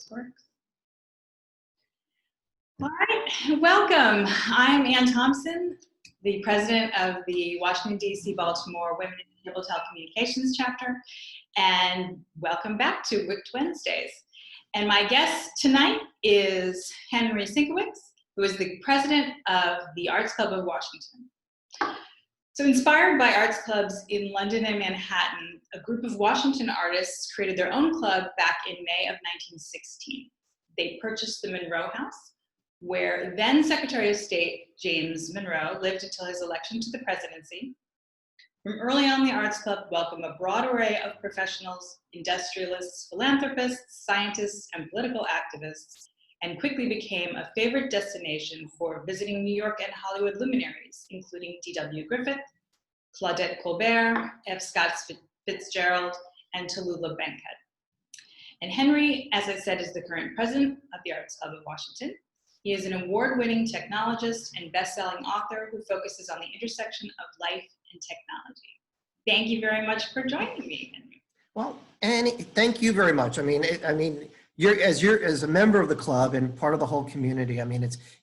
this works. All right, welcome. I'm Ann Thompson, the president of the Washington DC Baltimore Women in Cable Telecommunications Chapter, and welcome back to WICT Wednesdays. And my guest tonight is Henry Sienkiewicz, who is the president of the Arts Club of Washington. So inspired by arts clubs in London and Manhattan, a group of Washington artists created their own club back in May of 1916. They purchased the Monroe House, where then Secretary of State James Monroe lived until his election to the presidency. From early on, the Arts Club welcomed a broad array of professionals, industrialists, philanthropists, scientists, and political activists, and quickly became a favorite destination for visiting New York and Hollywood luminaries, including D.W. Griffith, Claudette Colbert, F. Scott Fitzgerald, and Tallulah Bankhead. And Henry, as I said, is the current president of the Arts Club of Washington. He is an award-winning technologist and best-selling author who focuses on the intersection of life and technology. Thank you very much for joining me, Henry. Well, Annie, thank you very much. You're as a member of the club and part of the whole community.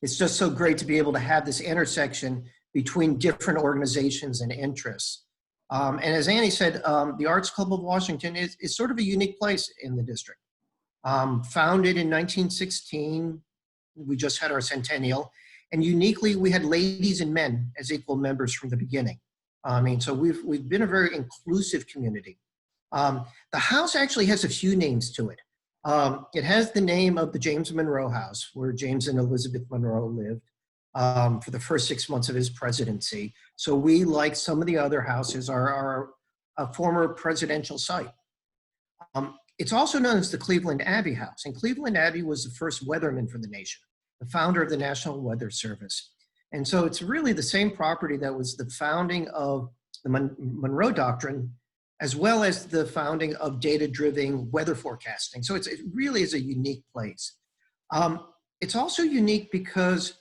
It's just so great to be able to have this intersection between different organizations and interests. And as Annie said, the Arts Club of Washington is sort of a unique place in the district. Founded in 1916, we just had our centennial, and uniquely we had ladies and men as equal members from the beginning. So we've been a very inclusive community. The house actually has a few names to it. It has the name of the James Monroe House, where James and Elizabeth Monroe lived for the first 6 months of his presidency. So we, like some of the other houses, are a former presidential site. It's also known as the Cleveland Abbey House, and Cleveland Abbey was the first weatherman for the nation, the founder of the National Weather Service. And so it's really the same property that was the founding of the Monroe Doctrine, as well as the founding of data-driven weather forecasting. So it really is a unique place. It's also unique because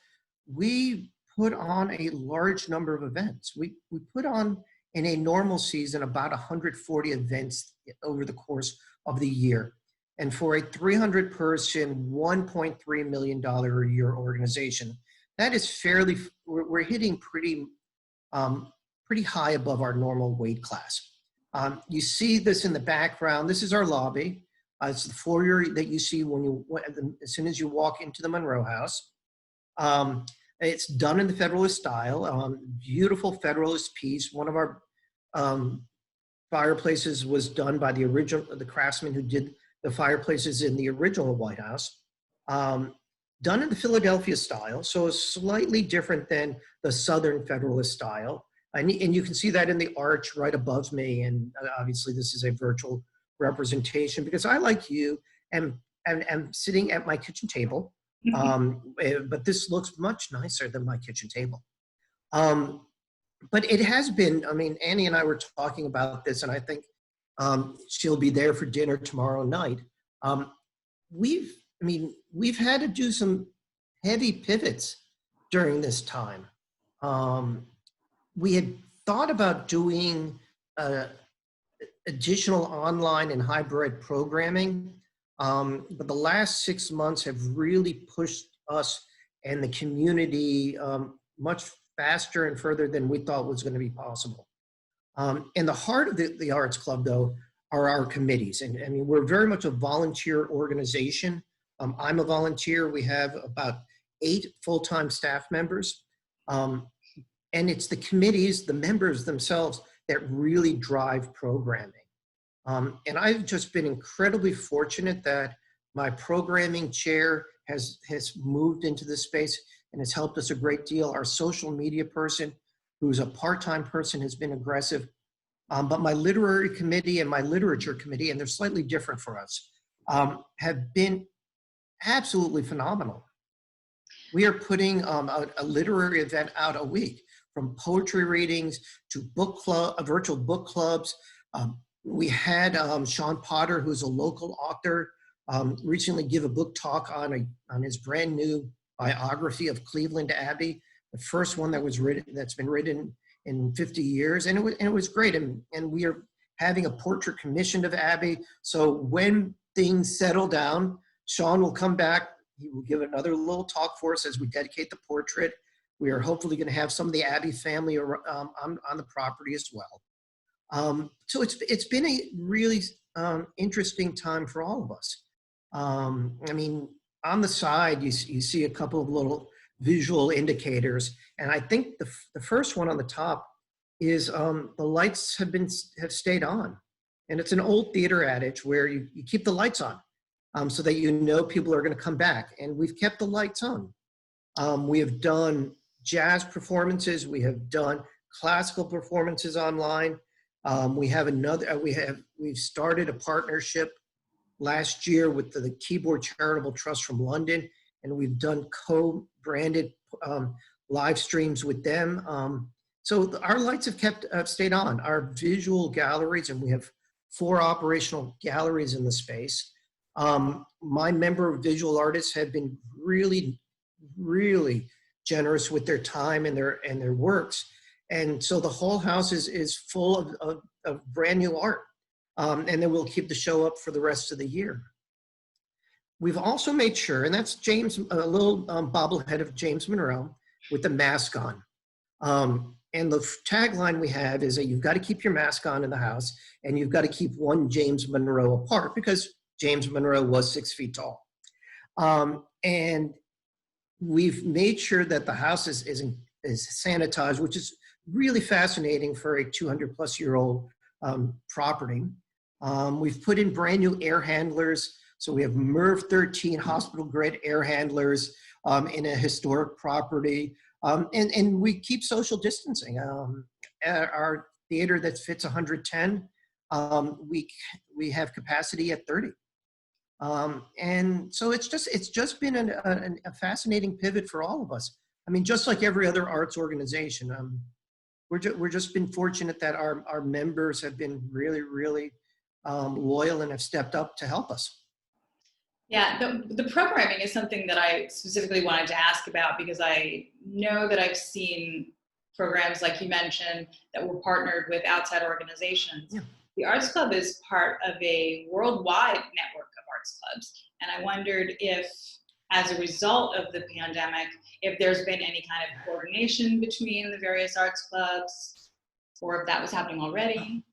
we put on a large number of events. We put on, in a normal season, about 140 events over the course of the year. And for a 300-person, $1.3 million a year organization, that is fairly, we're hitting pretty high above our normal weight class. You see this in the background. This is our lobby. It's the foyer that you see as soon as you walk into the Monroe House. It's done in the Federalist style, beautiful Federalist piece. One of our fireplaces was done by the craftsman who did the fireplaces in the original White House. Done in the Philadelphia style, so it's slightly different than the Southern Federalist style. And you can see that in the arch right above me. And obviously this is a virtual representation because I, like you, am sitting at my kitchen table. But this looks much nicer than my kitchen table. But it has been, Annie and I were talking about this, and I think she'll be there for dinner tomorrow night. We've had to do some heavy pivots during this time. We had thought about doing additional online and hybrid programming, but the last 6 months have really pushed us and the community much faster and further than we thought was going to be possible. In the heart of the Arts Club, though, are our committees. And we're very much a volunteer organization. I'm a volunteer. We have about 8 full-time staff members. And it's the committees, the members themselves, that really drive programming. And I've just been incredibly fortunate that my programming chair has moved into this space and has helped us a great deal. Our social media person, who's a part-time person, has been aggressive. But my literary committee and my literature committee, and they're slightly different for us, have been absolutely phenomenal. We are putting a literary event out a week, from poetry readings to virtual book clubs. We had Sean Potter, who's a local author, recently give a book talk on his brand new biography of Cleveland Abbey, the first one that's been written in 50 years, and it was great. And we are having a portrait commissioned of Abbey. So when things settle down, Sean will come back. He will give another little talk for us as we dedicate the portrait. We are hopefully going to have some of the Abbey family on the property as well. So it's been a really interesting time for all of us. I mean, on the side, you see a couple of little visual indicators, and I think the first one on the top is the lights have stayed on, and it's an old theater adage where you keep the lights on so that you know people are going to come back, and we've kept the lights on. We have done jazz performances, we have done classical performances online. We've started a partnership last year with the Keyboard Charitable Trust from London, and we've done co-branded live streams with them. So our lights have stayed on. Our visual galleries, and we have 4 operational galleries in the space. My member visual artists have been really, really generous with their time and their works. And so the whole house is full of brand new art. And then we'll keep the show up for the rest of the year. We've also made sure, and that's James, a little bobblehead of James Monroe with the mask on. And the tagline we have is that you've got to keep your mask on in the house, and you've got to keep one James Monroe apart, because James Monroe was 6 feet tall. And we've made sure that the house is sanitized, which is really fascinating for a 200-plus-year-old property. We've put in brand new air handlers. So we have MERV 13 hospital-grade air handlers in a historic property. And we keep social distancing. At our theater that fits 110, we have capacity at 30. And so it's just been a fascinating pivot for all of us. I mean, just like every other arts organization, we're just been fortunate that our members have been really, really loyal and have stepped up to help us. Yeah, the programming is something that I specifically wanted to ask about, because I know that I've seen programs like you mentioned that were partnered with outside organizations. Yeah. The Arts Club is part of a worldwide network of arts clubs. And I wondered if, as a result of the pandemic, if there's been any kind of coordination between the various arts clubs, or if that was happening already.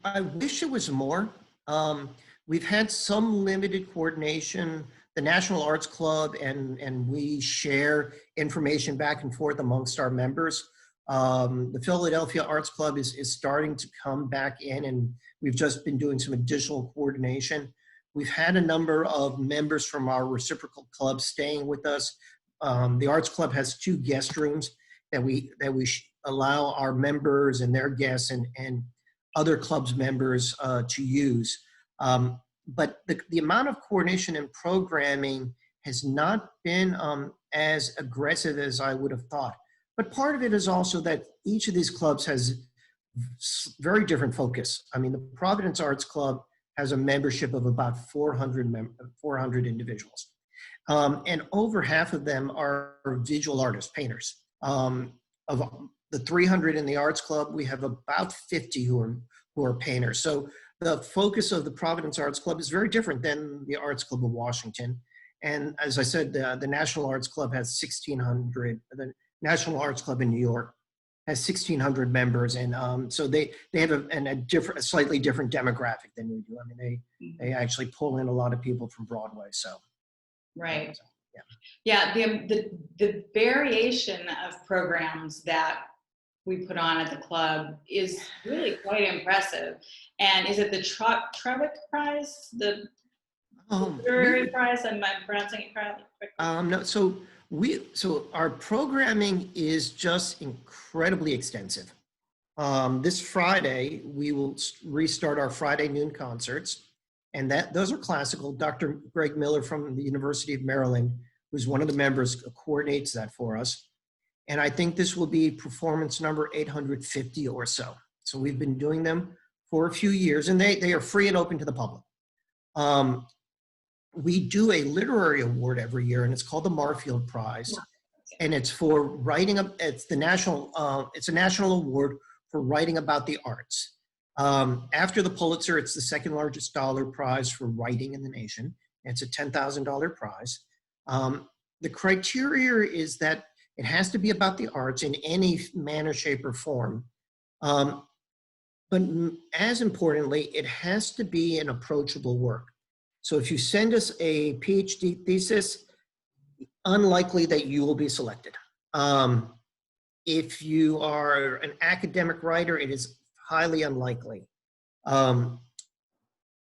I wish it was more. We've had some limited coordination. The National Arts Club and we share information back and forth amongst our members. The Philadelphia Arts Club is starting to come back in, and we've just been doing some additional coordination. We've had a number of members from our reciprocal clubs staying with us. The Arts Club has 2 guest rooms that we allow our members and their guests and other clubs members to use. But the amount of coordination and programming has not been as aggressive as I would have thought. But part of it is also that each of these clubs has very different focus. I mean, the Providence Arts Club has a membership of about 400 individuals. And over half of them are visual artists, painters. Of the 300 in the Arts Club, we have about 50 who are painters. So the focus of the Providence Arts Club is very different than the Arts Club of Washington. And as I said, the National Arts Club has 1,600, the National Arts Club in New York has 1,600 members. And so they have a slightly different demographic than we do. I mean, they actually pull in a lot of people from Broadway, so. Right. So, yeah. The variation of programs that we put on at the club is really quite impressive. And is it the Trevick Prize, the literary prize? Am I pronouncing it correctly? No. So our programming is just incredibly extensive. This Friday we will restart our Friday noon concerts, and those are classical. Dr. Greg Miller from the University of Maryland, who's one of the members, coordinates that for us. And I think this will be performance number 850 or so. So we've been doing them for a few years, and they are free and open to the public. We do a literary award every year, and it's called the Marfield Prize. And it's for writing, it's a national award for writing about the arts. After the Pulitzer, it's the second largest dollar prize for writing in the nation. It's a $10,000 prize. The criteria is that it has to be about the arts in any manner, shape, or form. But as importantly, it has to be an approachable work. So if you send us a PhD thesis, unlikely that you will be selected. If you are an academic writer, it is highly unlikely.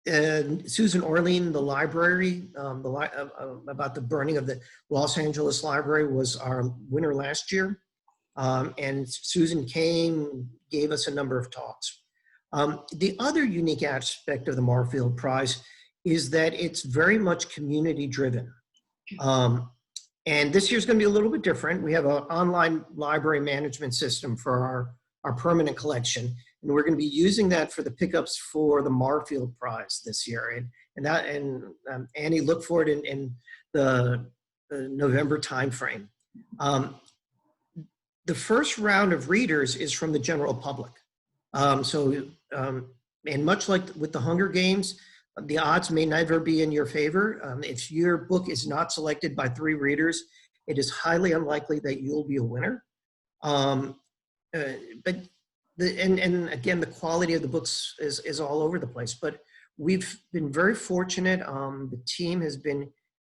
And Susan Orlean, the library, about the burning of the Los Angeles Library was our winner last year. And Susan came, gave us a number of talks. The other unique aspect of the Marfield Prize is that it's very much community driven. And this year's gonna be a little bit different. We have an online library management system for our permanent collection. And we're going to be using that for the pickups for the Marfield Prize this year. And Annie, look for it in the November timeframe. The first round of readers is from the general public. And much like with the Hunger Games, the odds may never be in your favor. If your book is not selected by 3 readers, it is highly unlikely that you'll be a winner. And again, the quality of the books is all over the place, but we've been very fortunate. The team has been,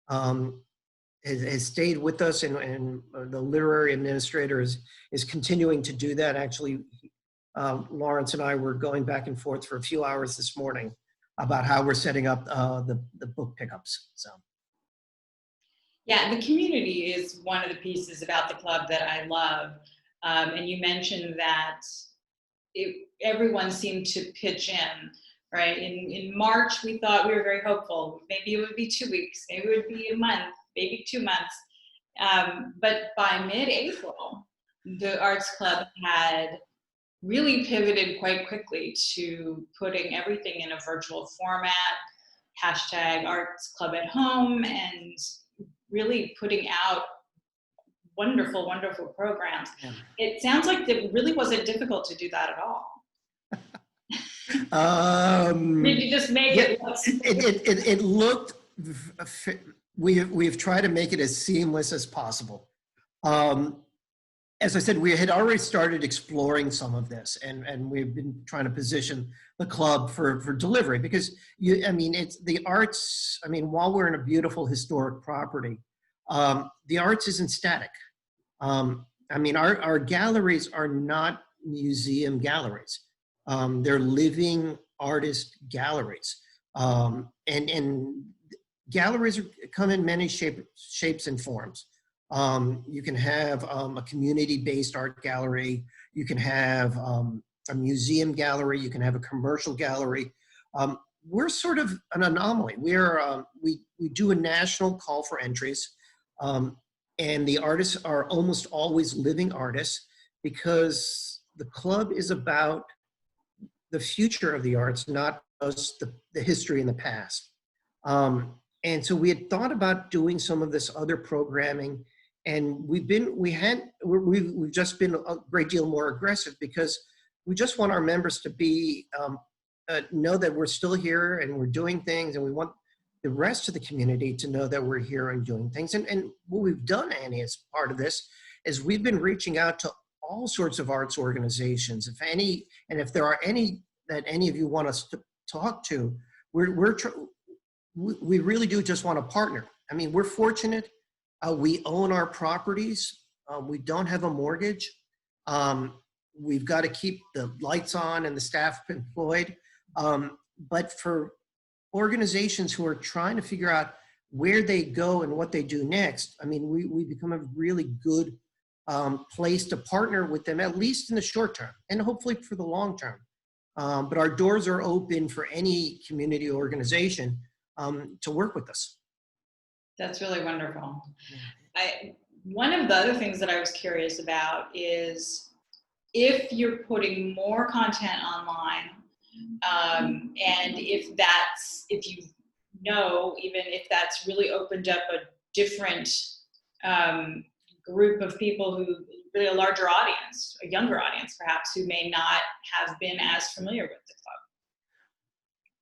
has stayed with us, and the literary administrator is continuing to do that. Actually, Lawrence and I were going back and forth for a few hours this morning about how we're setting up the book pickups, so. Yeah, the community is one of the pieces about the club that I love. And you mentioned that everyone seemed to pitch in, right? In March, we thought we were very hopeful. Maybe it would be 2 weeks, maybe it would be a month, maybe 2 months. But by mid-April, the Arts Club had really pivoted quite quickly to putting everything in a virtual format, hashtag Arts Club at Home, and really putting out wonderful, wonderful programs. Yeah. It sounds like it really wasn't difficult to do that at all. Did you just make it look? It looked, we've tried to make it as seamless as possible. As I said, we had already started exploring some of this, and we've been trying to position the club for delivery, because it's the arts. While we're in a beautiful historic property, the arts isn't static. Our galleries are not museum galleries. They're living artist galleries. And galleries come in many shapes and forms. You can have a community-based art gallery. You can have a museum gallery. You can have a commercial gallery. We're sort of an anomaly. We do a national call for entries. And the artists are almost always living artists, because the club is about the future of the arts, not just the history in the past. And so we had thought about doing some of this other programming, and we've just been a great deal more aggressive, because we just want our members to be know that we're still here and we're doing things, and we want the rest of the community to know that we're here and doing things. And what we've done, Annie, as part of this, is we've been reaching out to all sorts of arts organizations. If there are any that any of you want us to talk to, we really do just want to partner. We're fortunate. We own our properties. We don't have a mortgage. We've got to keep the lights on and the staff employed. But for organizations who are trying to figure out where they go and what they do next, we become a really good place to partner with them, at least in the short term, and hopefully for the long term. But our doors are open for any community organization to work with us. That's really wonderful. One of the other things that I was curious about is if you're putting more content online, and if that's really opened up a different group of people who really a larger audience, a younger audience perhaps, who may not have been as familiar with the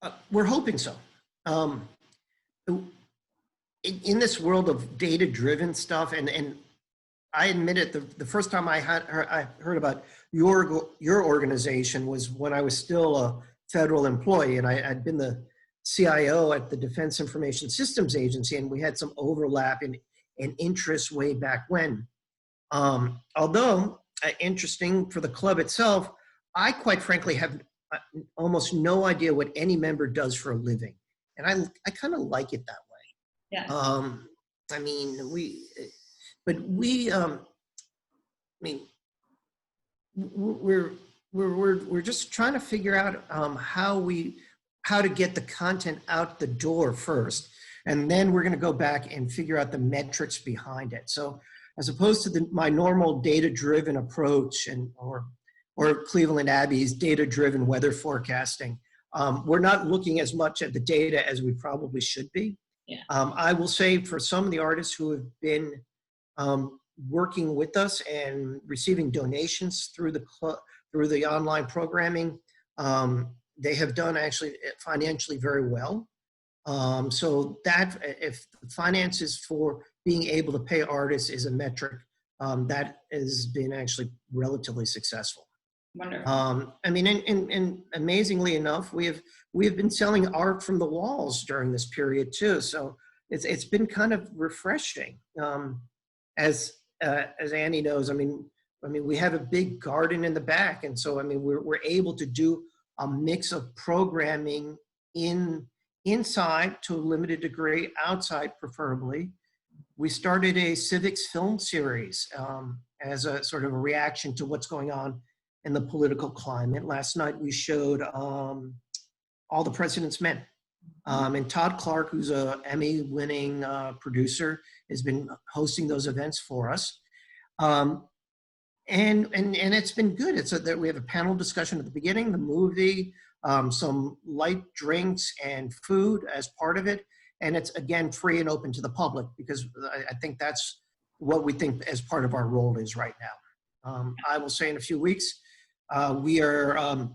club. We're hoping so. In this world of data-driven stuff, and I admit it, the first time I heard about your organization was when I was still a federal employee, and I'd been the CIO at the Defense Information Systems Agency, and we had some overlap in interest way back when. Although interesting for the club itself, I quite frankly have almost no idea what any member does for a living, and I kind of like it that way. Yeah. I mean, we're just trying to figure out how to get the content out the door first, and then we're going to go back and figure out the metrics behind it. So, as opposed to my normal data-driven approach or Cleveland Abbey's data-driven weather forecasting, we're not looking as much at the data as we probably should be. Yeah. I will say for some of the artists who have been working with us and receiving donations through the online programming, they have done actually financially very well. So that if finances for being able to pay artists is a metric, that has been actually relatively successful. Wonderful. I mean, and amazingly enough, we have been selling art from the walls during this period too. So it's been kind of refreshing. As Annie knows, I mean, we have a big garden in the back, and so I mean, we're able to do a mix of programming inside to a limited degree, outside preferably. We started a civics film series as a sort of a reaction to what's going on in the political climate. Last night we showed All the President's Men. And Todd Clark, who's a Emmy-winning producer, has been hosting those events for us. And it's been good. It's that we have a panel discussion at the beginning, the movie, some light drinks and food as part of it. And it's, again, free and open to the public, because I think that's what we think as part of our role is right now. I will say in a few weeks, we are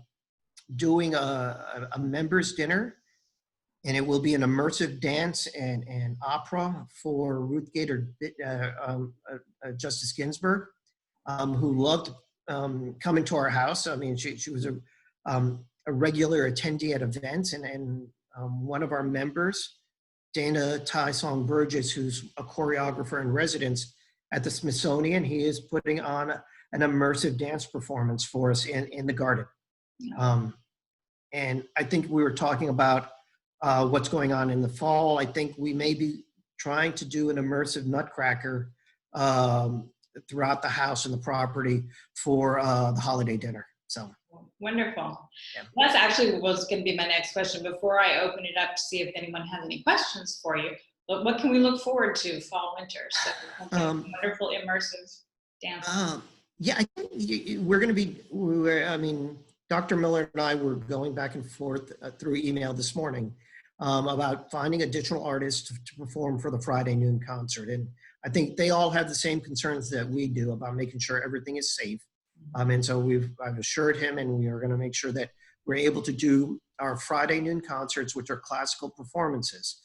doing a members dinner, and it will be an immersive dance and opera for Ruth Gator Justice Ginsburg, who loved coming to our house. I mean, she was a regular attendee at events, and one of our members, Dana Tai Song Burgess, who's a choreographer in residence at the Smithsonian, he is putting on an immersive dance performance for us in the garden. And I think we were talking about what's going on in the fall. I think we may be trying to do an immersive nutcracker throughout the house and the property for the holiday dinner. So wonderful. Yeah. That's actually was going to be my next question. Before I open it up to see if anyone has any questions for you, what can we look forward to fall, winter? So wonderful immersive dance. Yeah, I think we're going to be, I mean, Dr. Miller and I were going back and forth through email this morning about finding additional artists to perform for the Friday noon concert. And I think they all have the same concerns that we do about making sure everything is safe. And so I've assured him, and we are going to make sure that we're able to do our Friday noon concerts, which are classical performances.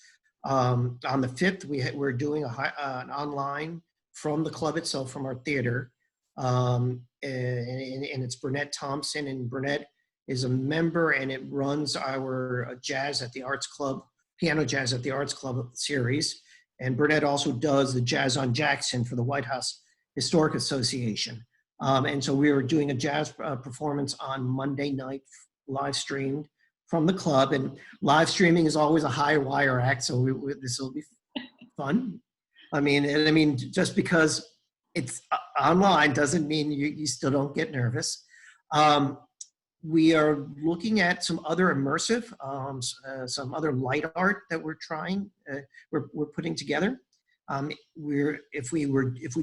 On the 5th, we're doing an online from the club itself, from our theater. And it's Burnett Thompson, and Burnett is a member, and it runs our Jazz at the Arts Club, Piano Jazz at the Arts Club series. And Burnett also does the Jazz on Jackson for the White House Historic Association. And so we were doing a jazz performance on Monday night, live streamed from the club. And live streaming is always a high wire act, so this will be fun. I mean, just because it's online doesn't mean you still don't get nervous. We are looking at some other immersive, some other light art that we're trying, we're putting together. If we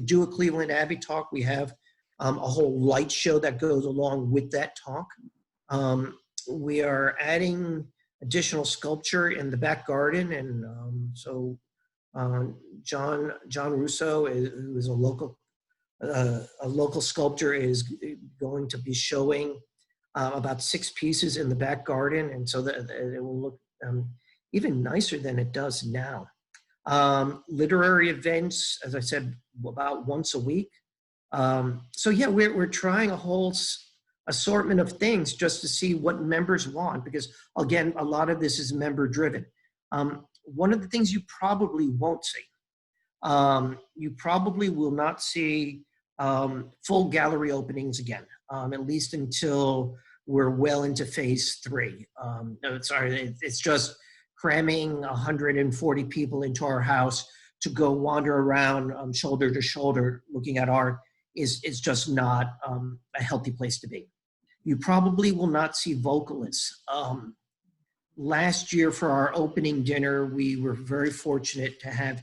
do a Cleveland Abbey talk, we have a whole light show that goes along with that talk. We are adding additional sculpture in the back garden, and so John Russo, who is a local a local sculptor is going to be showing about 6 pieces in the back garden, and so that it will look even nicer than it does now. Literary events, as I said, about once a week. So yeah, we're trying a whole assortment of things just to see what members want, because again, a lot of this is member driven. One of the things you probably won't see, you probably will not see full gallery openings again, at least until we're well into phase 3. No, sorry, it's just cramming 140 people into our house to go wander around shoulder to shoulder looking at art is just not a healthy place to be. You probably will not see vocalists. Last year for our opening dinner, we were very fortunate to have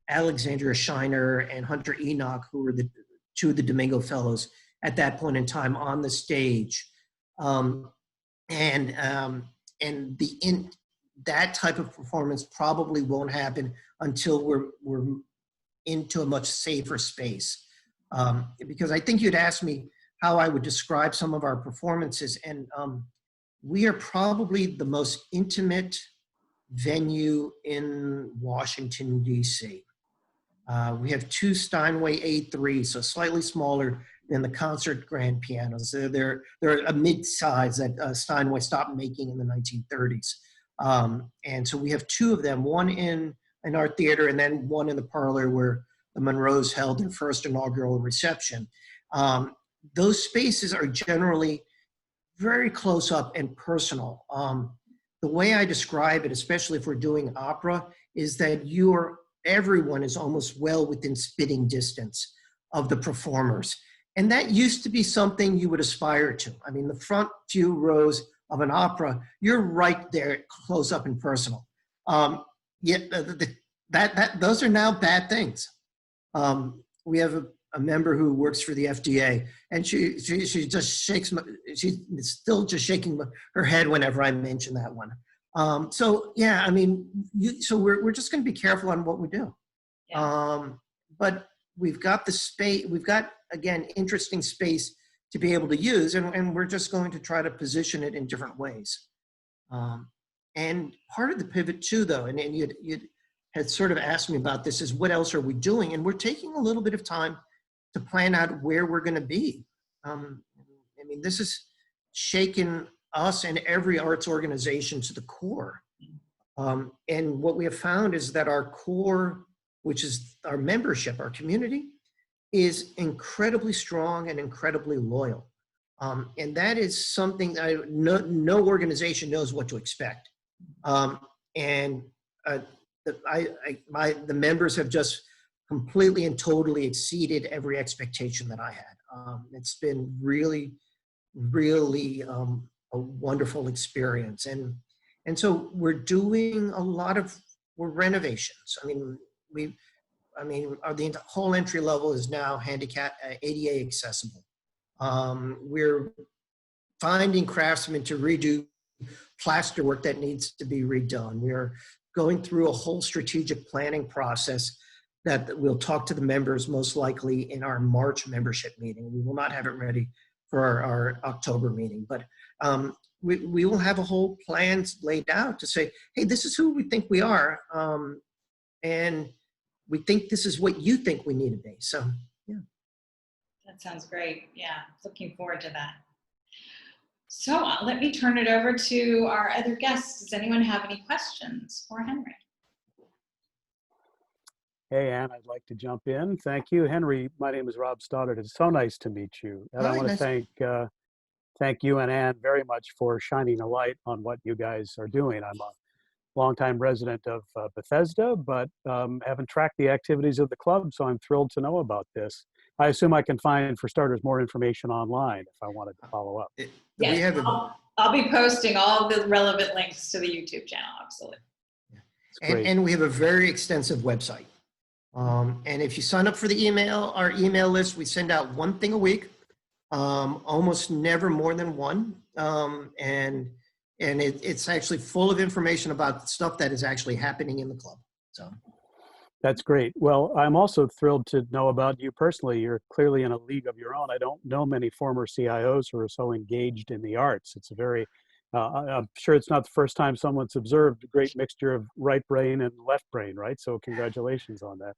Alexandria Shiner and Hunter Enoch, who were the 2 of the Domingo Fellows at that point in time, on the stage. That type of performance probably won't happen until we're into a much safer space. Because I think you'd asked me how I would describe some of our performances, and we are probably the most intimate venue in Washington, DC. We have 2 Steinway A3s, so slightly smaller than the concert grand pianos. They're a mid-size that Steinway stopped making in the 1930s. And so we have 2 of them, one in our theater and then one in the parlor where the Monroes held their first inaugural reception. Those spaces are generally very close up and personal. The way I describe it, especially if we're doing opera, is that everyone is almost well within spitting distance of the performers. And that used to be something you would aspire to. I mean, the front few rows of an opera, you're right there, close up and personal. Yet those are now bad things. We have a member who works for the FDA, and she just shakes, she's still just shaking her head whenever I mention that one. So yeah, I mean, so we're just going to be careful on what we do. Yeah. But we've got the space, we've got, again, interesting space to be able to use, and we're just going to try to position it in different ways. And part of the pivot too, though, and you had sort of asked me about this, is what else are we doing? And we're taking a little bit of time to plan out where we're going to be. I mean, this has shaken us and every arts organization to the core. And what we have found is that our core, which is our membership, our community, is incredibly strong and incredibly loyal. And that is something that no organization knows what to expect. The members have just completely and totally exceeded every expectation that I had. It's been really, really a wonderful experience. And so we're doing a lot of renovations. I mean, the whole entry level is now ADA accessible. We're finding craftsmen to redo plaster work that needs to be redone. We're going through a whole strategic planning process that we'll talk to the members most likely in our March membership meeting. We will not have it ready for our October meeting, but we will have a whole plan laid out to say, hey, this is who we think we are, and we think this is what you think we need to be. So, yeah. That sounds great. Yeah, looking forward to that. So let me turn it over to our other guests. Does anyone have any questions for Henry? Hey, Anne, I'd like to jump in. Thank you. Henry, my name is Rob Stoddard. It's so nice to meet you. And I want to thank you and Anne very much for shining a light on what you guys are doing. I'm a longtime resident of Bethesda, but haven't tracked the activities of the club, so I'm thrilled to know about this. I assume I can find, for starters, more information online if I wanted to follow up. Yes, I'll be posting all the relevant links to the YouTube channel, absolutely. And we have a very extensive website. And if you sign up for our email list, we send out one thing a week, almost never more than one. And it's actually full of information about stuff that is actually happening in the club. So That's great. Well, I'm also thrilled to know about you personally. You're clearly in a league of your own. I don't know many former CIOs who are so engaged in the arts. It's a very, I'm sure it's not the first time someone's observed a great mixture of right brain and left brain, right? So congratulations on that.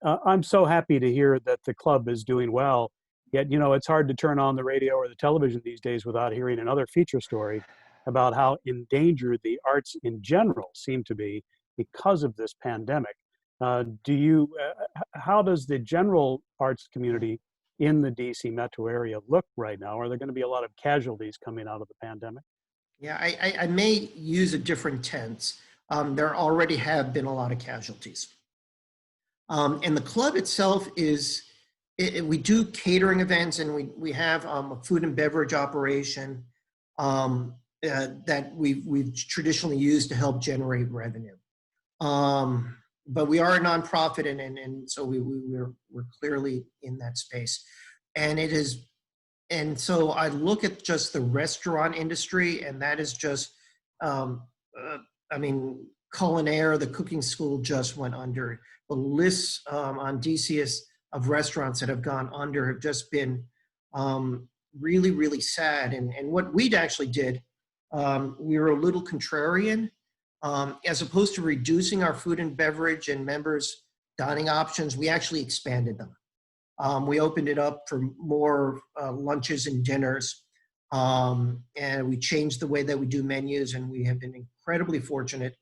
I'm so happy to hear that the club is doing well. Yet, you know, it's hard to turn on the radio or the television these days without hearing another feature story about how endangered the arts in general seem to be because of this pandemic. How does the general arts community in the DC metro area look right now? Are there going to be a lot of casualties coming out of the pandemic? Yeah, I may use a different tense. There already have been a lot of casualties. And the club itself we do catering events, and we have a food and beverage operation that we've traditionally used to help generate revenue. But we are a nonprofit, and so we're clearly in that space. And so I look at just the restaurant industry, and that is just, I mean, Culinaire, the cooking school, just went under. The lists on DCS of restaurants that have gone under have just been really, really sad. And what we'd actually did, we were a little contrarian. As opposed to reducing our food and beverage and members' dining options, we actually expanded them. We opened it up for more lunches and dinners, and we changed the way that we do menus, and we have been incredibly fortunate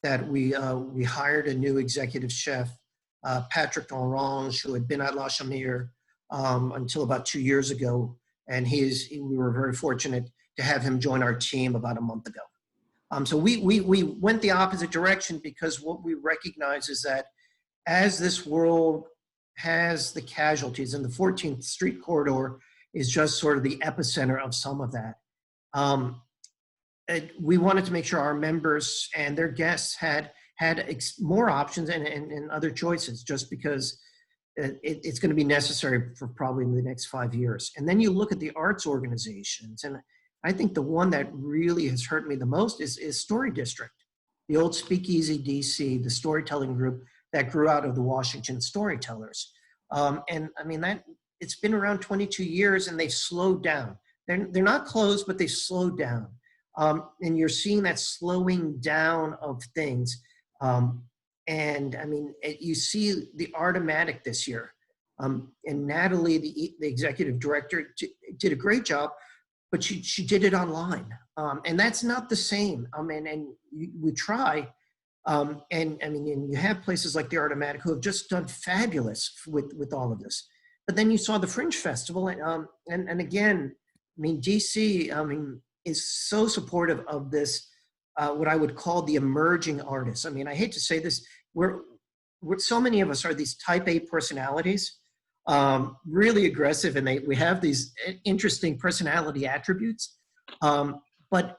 that we hired a new executive chef, Patrick Orange, who had been at La Chamire until about 2 years ago, and we were very fortunate to have him join our team about a month ago. So we went the opposite direction, because what we recognize is that as this world has the casualties, and the 14th Street corridor is just sort of the epicenter of some of that, we wanted to make sure our members and their guests had more options and other choices, just because it's going to be necessary for probably the next 5 years. And then you look at the arts organizations, and I think the one that really has hurt me the most is Story District, the old Speakeasy DC, the storytelling group that grew out of the Washington Storytellers. And I mean, it's been around 22 years, and they've slowed down. They're not closed, but they slowed down. And you're seeing that slowing down of things. And I mean, you see the Artomatic this year. And Natalie, the executive director, did a great job, but she did it online. And that's not the same. I mean, and we try. And I mean, and you have places like the Artomatic who have just done fabulous with all of this. But then you saw the Fringe Festival, and again, I mean, DC, is so supportive of this, what I would call the emerging artists. I mean, I hate to say this, we're so many of us are these type A personalities, really aggressive, and we have these interesting personality attributes. But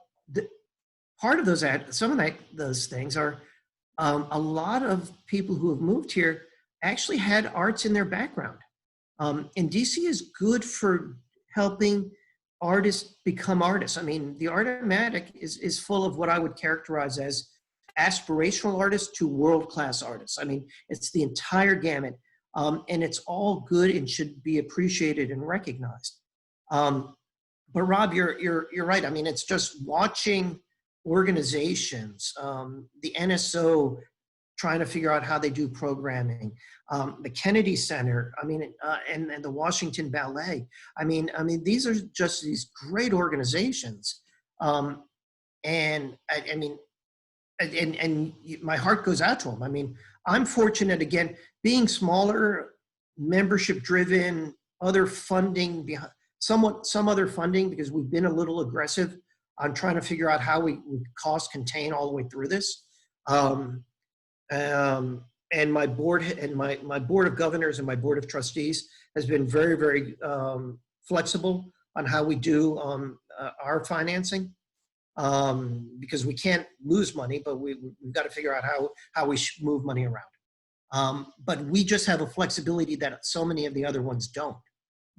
part of those things are a lot of people who have moved here actually had arts in their background. And DC is good for helping artists become artists. I mean, the Artomatic is full of what I would characterize as aspirational artists to world-class artists. I mean, it's the entire gamut, and it's all good and should be appreciated and recognized. But Rob, you're right. I mean, it's just watching organizations, the NSO trying to figure out how they do programming, the Kennedy Center, I mean, and the Washington Ballet. I mean, these are just these great organizations. And I mean, and my heart goes out to them. I mean, I'm fortunate, again, being smaller, membership driven, other funding, some other funding, because we've been a little aggressive on trying to figure out how we cost contain all the way through this. And my board and my board of governors and my board of trustees has been very, very flexible on how we do our financing, because we can't lose money, but we've got to figure out how we should move money around. But we just have a flexibility that so many of the other ones don't.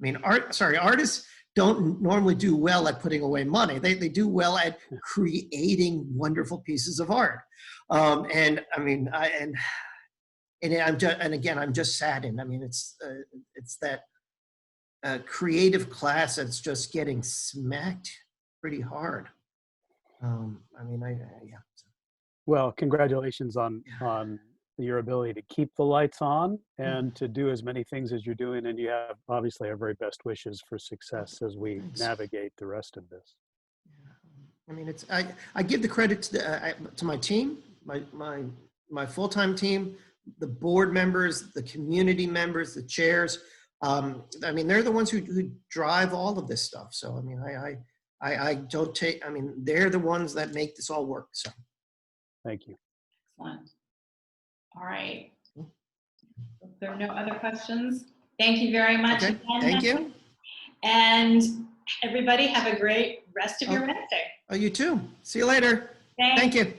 I mean, artists don't normally do well at putting away money. They do well at creating wonderful pieces of art. And I mean, and again, I'm just saddened. I mean, it's that creative class that's just getting smacked pretty hard. I mean, yeah. Well, congratulations on your ability to keep the lights on and to do as many things as you're doing. And you have obviously our very best wishes for success as we navigate the rest of this. I mean, I give the credit to my team, my full-time team, the board members, the community members, the chairs. I mean, they're the ones who drive all of this stuff. So, I mean, I don't take, I mean, they're the ones that make this all work. So. Thank you. Excellent. All right. If there are no other questions, thank you very much. Okay. Again, Thank you. And everybody have a great rest of your Wednesday. Oh, you too. See you later. Thanks. Thank you.